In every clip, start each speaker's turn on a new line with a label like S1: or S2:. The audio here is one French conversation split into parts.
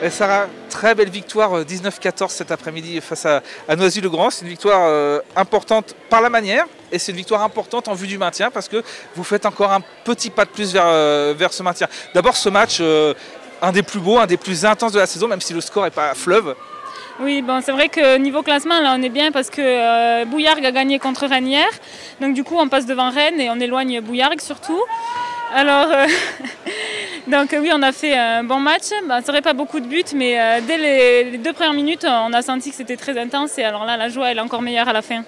S1: Et Sarah, très belle victoire 19-14 cet après-midi face à Noisy-le-Grand. C'est une victoire importante par la manière et c'est une victoire importante en vue du maintien parce que vous faites encore un petit pas de plus vers ce maintien. D'abord ce match, un des plus beaux, un des plus intenses de la saison, même si le score n'est pas à fleuve.
S2: Oui, bon, c'est vrai que niveau classement, là, on est bien parce que Bouillargues a gagné contre Rennes hier. Donc du coup, on passe devant Rennes et on éloigne Bouillargues surtout. Alors, donc oui, on a fait un bon match. C'est vrai, pas beaucoup de buts, mais dès les 2 premières minutes, on a senti que c'était très intense. Et alors là, la joie, elle est encore meilleure à la fin.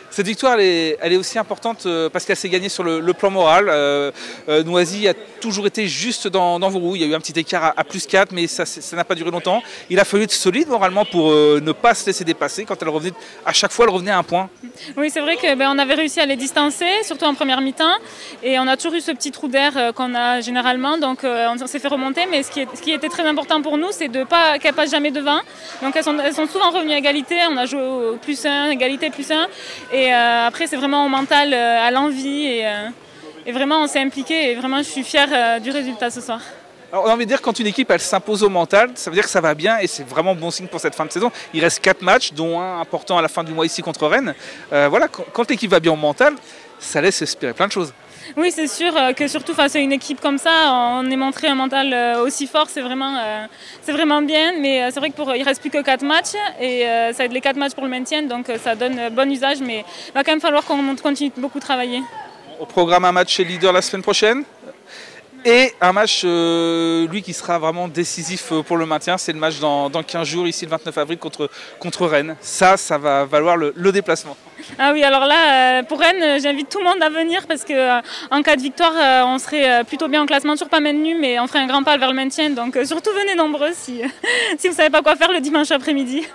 S1: Cette victoire, elle est aussi importante parce qu'elle s'est gagnée sur le plan moral. Noisy a toujours été juste dans vos roues. Il y a eu un petit écart à plus 4, mais ça n'a pas duré longtemps. Il a fallu être solide moralement pour ne pas se laisser dépasser. Quand elle revenait, à chaque fois, elle revenait à un point.
S2: Oui, c'est vrai qu'on avait réussi à les distancer, surtout en première mi-temps. Et on a toujours eu ce petit trou d'air qu'on a généralement. Donc on s'est fait remonter. Mais ce qui était très important pour nous, c'est qu'elles ne passent jamais devant. Donc elles sont souvent revenues à égalité. On a joué au +1, égalité +1. Et après, c'est vraiment au mental, à l'envie et vraiment on s'est impliqué et vraiment je suis fière du résultat ce soir.
S1: Alors, on a envie de dire que quand une équipe elle s'impose au mental, ça veut dire que ça va bien et c'est vraiment bon signe pour cette fin de saison. Il reste 4 matchs, dont un important à la fin du mois ici contre Rennes. Voilà, quand l'équipe va bien au mental, ça laisse espérer plein de choses.
S2: Oui, c'est sûr que surtout face à une équipe comme ça, on est montré un mental aussi fort, c'est vraiment bien. Mais c'est vrai qu'il ne reste plus que 4 matchs et ça va être les 4 matchs pour le maintien, donc ça donne bon usage. Mais il va quand même falloir qu'on continue de beaucoup travailler.
S1: Au programme, un match chez Leader la semaine prochaine et un match, lui, qui sera vraiment décisif pour le maintien. C'est le match dans 15 jours, ici le 29 avril, contre Rennes. Ça va valoir le déplacement.
S2: Ah oui, alors là, pour Rennes, j'invite tout le monde à venir parce qu'en cas de victoire, on serait plutôt bien en classement, toujours pas maintenu, mais on ferait un grand pas vers le maintien. Donc surtout venez nombreux si vous ne savez pas quoi faire le dimanche après-midi.